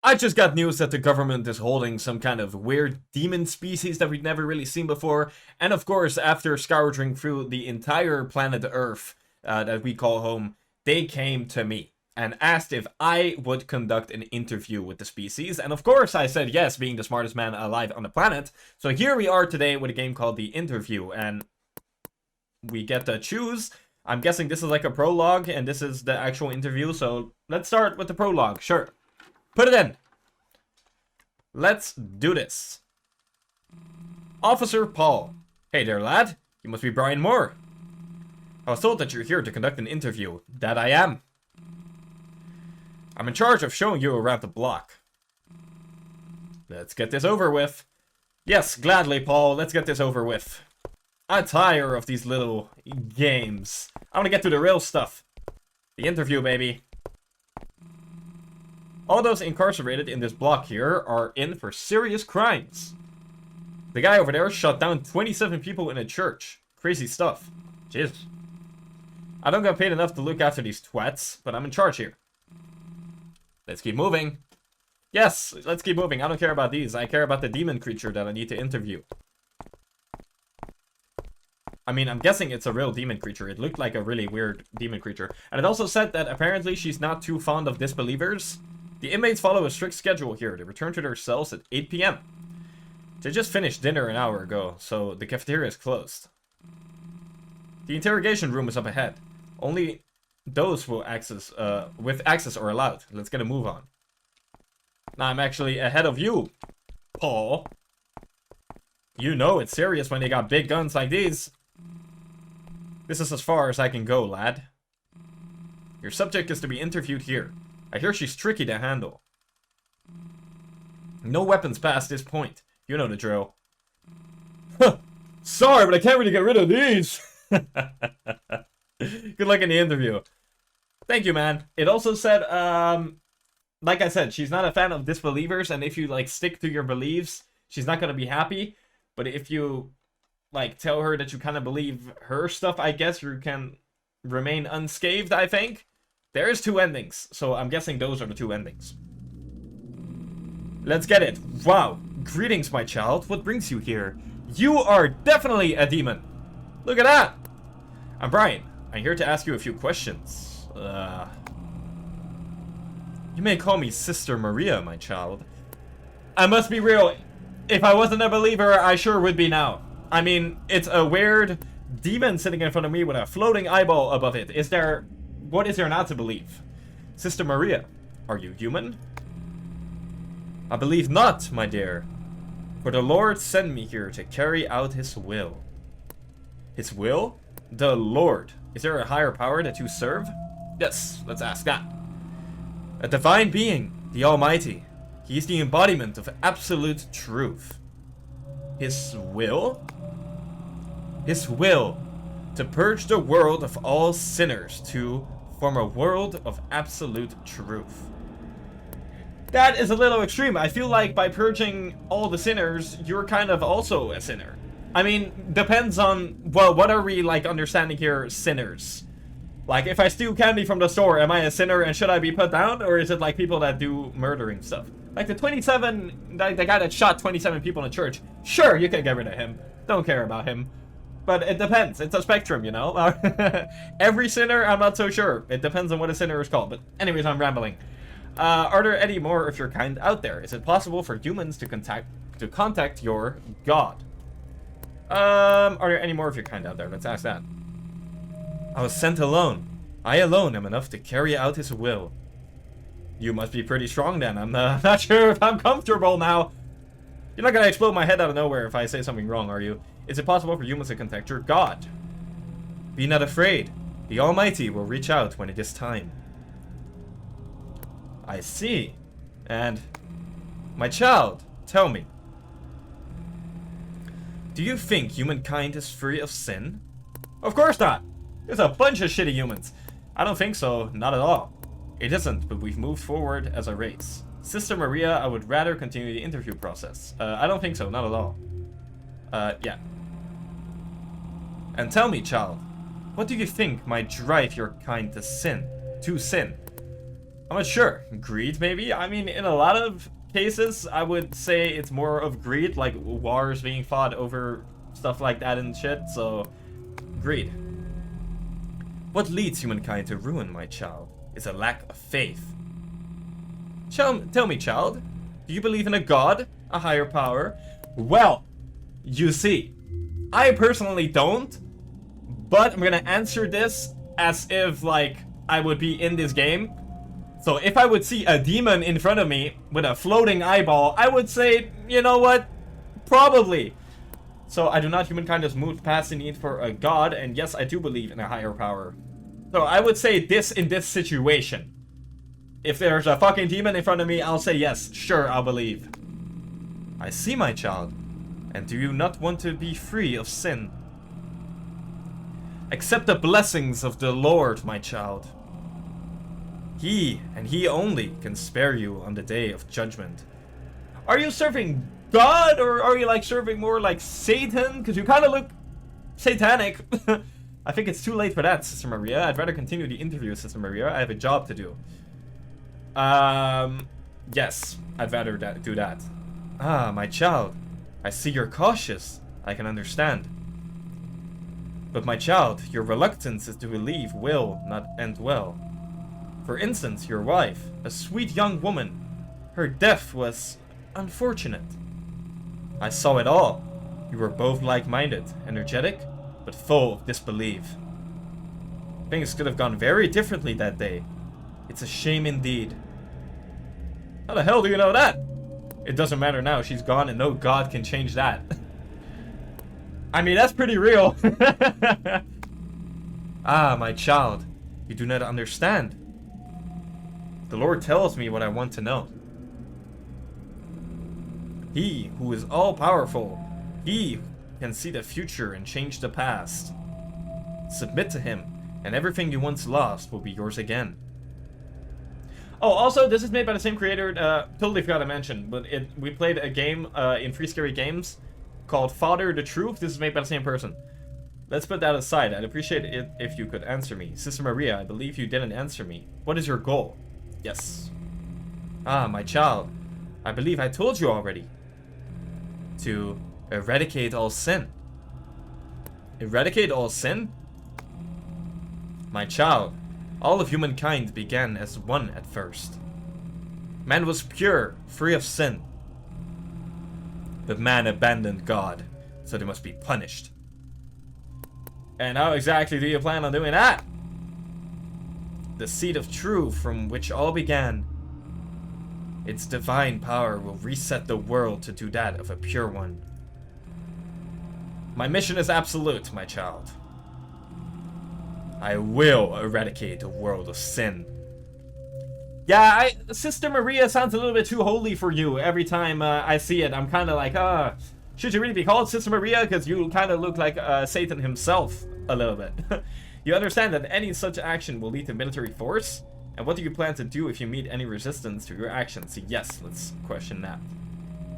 I just got news that the government is holding some kind of weird demon species that we've never really seen before. And of course, after scouring through the entire planet Earth that we call home, they came to me and asked if I would conduct an interview with the species. And of course, I said yes, being the smartest man alive on the planet. So here we are today with a game called The Interview. And we get to choose. I'm guessing this is like a prologue and this is the actual interview. So let's start with the prologue. Sure. Put it in. Let's do this. Officer Paul. Hey there, lad. You must be Brian Moore. I was told that you're here to conduct an interview. That I am. I'm in charge of showing you around the block. Let's get this over with. Yes, gladly, Paul. Let's get this over with. I'm tired of these little games. I want to get to the real stuff. The interview, baby. All those incarcerated in this block here are in for serious crimes. The guy over there shot down 27 people in a church. Crazy stuff. Jesus. I don't get paid enough to look after these twats, but I'm in charge here. Let's keep moving. Yes, let's keep moving. I don't care about these. I care about the demon creature that I need to interview. I mean, I'm guessing it's a real demon creature. It looked like a really weird demon creature. And it also said that apparently she's not too fond of disbelievers. The inmates follow a strict schedule here. They return to their cells at 8 p.m. They just finished dinner an hour ago, so the cafeteria is closed. The interrogation room is up ahead. Only those with access are allowed. Let's get a move on. Now I'm actually ahead of you, Paul. You know it's serious when they got big guns like these. This is as far as I can go, lad. Your subject is to be interviewed here. I hear she's tricky to handle. No weapons past this point. You know the drill. Huh. Sorry, but I can't really get rid of these. Good luck in the interview. Thank you, man. It also said, like I said, she's not a fan of disbelievers, and if you, like, stick to your beliefs, she's not gonna be happy. But if you, like, tell her that you kind of believe her stuff, I guess you can remain unscathed, I think. There's two endings, so I'm guessing those are the two endings. Let's get it. Wow. Greetings, my child. What brings you here? You are definitely a demon. Look at that. I'm Brian. I'm here to ask you a few questions. You may call me Sister Maria, my child. I must be real. If I wasn't a believer, I sure would be now. I mean, it's a weird demon sitting in front of me with a floating eyeball above it. What is there not to believe? Sister Maria, are you human? I believe not, my dear. For the Lord sent me here to carry out his will. His will? The Lord. Is there a higher power that you serve? Yes, let's ask that. A divine being, the Almighty. He is the embodiment of absolute truth. His will? His will. To purge the world of all sinners, to form a world of absolute truth. That is a little extreme. I feel like by purging all the sinners, you're kind of also a sinner. I mean, depends on, well, what are we, like, understanding here, sinners? Like, if I steal candy from the store, am I a sinner and should I be put down? Or is it like people that do murdering stuff? Like the the guy that shot 27 people in a church. Sure, you can get rid of him. Don't care about him. But it depends. It's a spectrum, you know? Every sinner, I'm not so sure. It depends on what a sinner is called. But anyways, I'm rambling. Are there any more of your kind out there? Is it possible for humans to contact your god? Are there any more of your kind out there? Let's ask that. I was sent alone. I alone am enough to carry out his will. You must be pretty strong then. I'm not sure if I'm comfortable now. You're not gonna explode my head out of nowhere if I say something wrong, are you? Is it possible for humans to contact your god? Be not afraid. The Almighty will reach out when it is time. I see. And, my child, tell me. Do you think humankind is free of sin? Of course not. There's a bunch of shitty humans. I don't think so. Not at all. It isn't, but we've moved forward as a race. Sister Maria, I would rather continue the interview process. I don't think so. Not at all. Yeah. And tell me, child, what do you think might drive your kind to sin? I'm not sure. Greed, maybe? I mean, in a lot of cases, I would say it's more of greed, like wars being fought over stuff like that and shit, so greed. What leads humankind to ruin, my child, is a lack of faith. Tell me, child, do you believe in a god, a higher power? Well, you see, I personally don't, but I'm gonna answer this as if, like, I would be in this game. So if I would see a demon in front of me with a floating eyeball, I would say, you know what? Probably. So I do not humankind has moved past the need for a god, and yes, I do believe in a higher power. So I would say this in this situation. If there's a fucking demon in front of me, I'll say yes, sure, I'll believe. I see, my child. And do you not want to be free of sin? Accept the blessings of the Lord, my child. He, and he only, can spare you on the day of judgment. Are you serving God, or are you like serving more like Satan? Because you kind of look satanic. I think it's too late for that, Sister Maria. I'd rather continue the interview, Sister Maria. I have a job to do. Yes, I'd rather do that. Ah, my child. I see you're cautious. I can understand. But my child, your reluctance to believe will not end well. For instance, your wife, a sweet young woman, her death was unfortunate. I saw it all. You were both like-minded, energetic, but full of disbelief. Things could have gone very differently that day. It's a shame indeed. How the hell do you know that? It doesn't matter now, she's gone and no god can change that. I mean, that's pretty real. Ah, my child, you do not understand. The Lord tells me what I want to know. He who is all-powerful, he can see the future and change the past. Submit to him, and everything you once lost will be yours again. Oh, also, this is made by the same creator, totally forgot to mention, but we played a game in Free Scary Games called Father the Truth. This is made by the same person. Let's put that aside. I'd appreciate it if you could answer me. Sister Maria, I believe you didn't answer me. What is your goal? Yes. Ah, my child. I believe I told you already. To eradicate all sin. Eradicate all sin? My child, all of humankind began as one at first. Man was pure, free of sin. But man abandoned God, so they must be punished. And how exactly do you plan on doing that? The seed of truth from which all began. Its divine power will reset the world to do that of a pure one. My mission is absolute, my child. I will eradicate the world of sin. Yeah, Sister Maria sounds a little bit too holy for you every time I see it. I'm kind of like, should you really be called Sister Maria? Because you kind of look like Satan himself a little bit. You understand that any such action will lead to military force? And what do you plan to do if you meet any resistance to your actions? Yes, let's question that.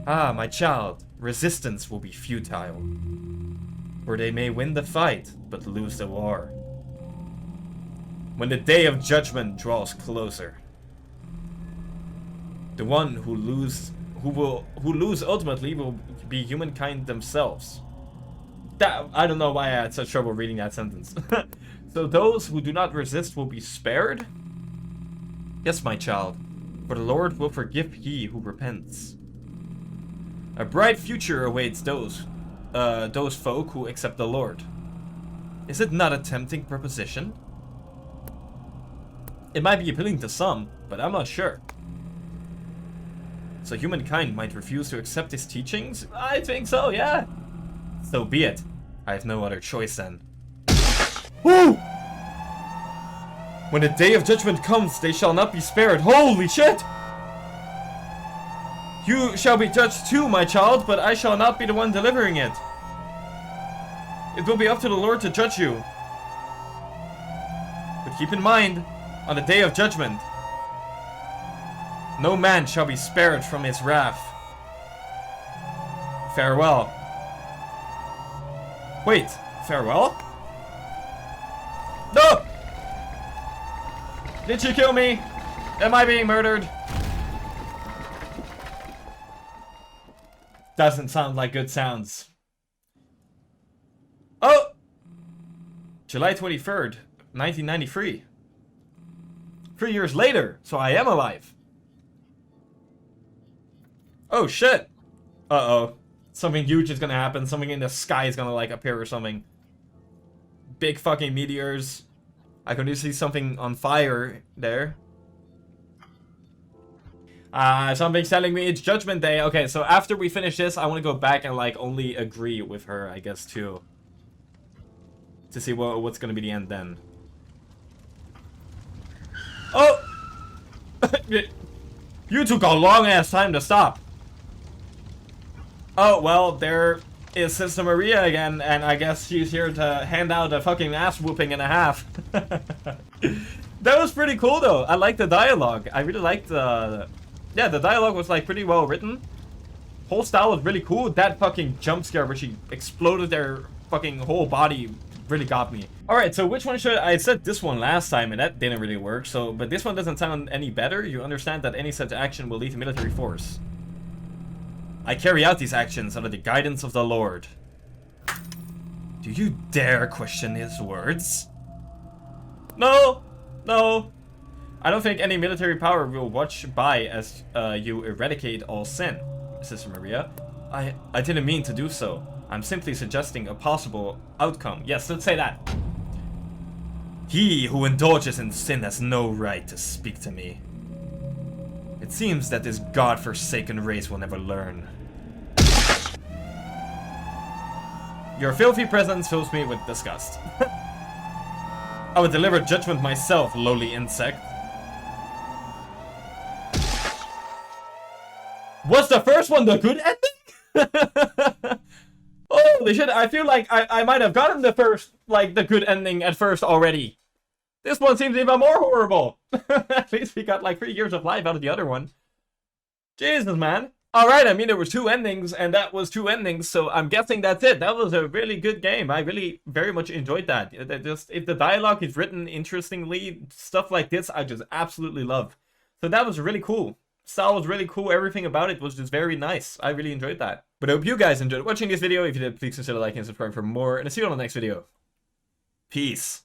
Ah, my child, resistance will be futile. For they may win the fight, but lose the war. When the day of judgment draws closer, the one who lose ultimately will be humankind themselves. I don't know why I had such trouble reading that sentence. So those who do not resist will be spared? Yes, my child, for the Lord will forgive he who repents. A bright future awaits those folk who accept the Lord. Is it not a tempting proposition? It might be appealing to some, but I'm not sure. So humankind might refuse to accept his teachings? I think so, yeah. So be it. I have no other choice then. Woo! When the day of judgment comes, they shall not be spared. Holy shit! You shall be judged too, my child, but I shall not be the one delivering it. It will be up to the Lord to judge you. But keep in mind, on the day of judgment, no man shall be spared from his wrath. Farewell. Wait, farewell? No! Did you kill me? Am I being murdered? Doesn't sound like good sounds. Oh! July 23rd, 1993. 3 years later, so I am alive. Oh shit. Uh-oh. Something huge is gonna happen. Something in the sky is gonna like appear or something. Big fucking meteors. I can see something on fire there. Something's telling me it's Judgment Day. Okay, so after we finish this, I want to go back and like only agree with her, I guess, too. To see what's gonna be the end then. Oh! You took a long ass time to stop. Oh, well, there is Sister Maria again, and I guess she's here to hand out a fucking ass whooping and a half. That was pretty cool though. I like the dialogue. I really liked the... Yeah, the dialogue was like pretty well written. Whole style was really cool. That fucking jump scare where she exploded their fucking whole body really got me. Alright, so which one should I said this one last time and that didn't really work, so but this one doesn't sound any better. You understand that any such action will lead to military force. I carry out these actions under the guidance of the Lord. Do you dare question his words? No! No! I don't think any military power will watch by as you eradicate all sin, Sister Maria. I didn't mean to do so. I'm simply suggesting a possible outcome. Yes, let's say that. He who indulges in sin has no right to speak to me. It seems that this god-forsaken race will never learn. Your filthy presence fills me with disgust. I would deliver judgment myself, lowly insect. Was the first one the good ending? Holy shit, I feel like I might have gotten the first, like, the good ending at first already. This one seems even more horrible. At least we got, like, 3 years of life out of the other one. Jesus, man. Alright, I mean, there were 2 endings, and that was 2 endings, so I'm guessing that's it. That was a really good game. I really very much enjoyed that. If the dialogue is written interestingly, stuff like this, I just absolutely love. So that was really cool. Style was really cool. Everything about it was just very nice. I really enjoyed that. But I hope you guys enjoyed watching this video. If you did, please consider liking and subscribing for more. And I'll see you on the next video. Peace.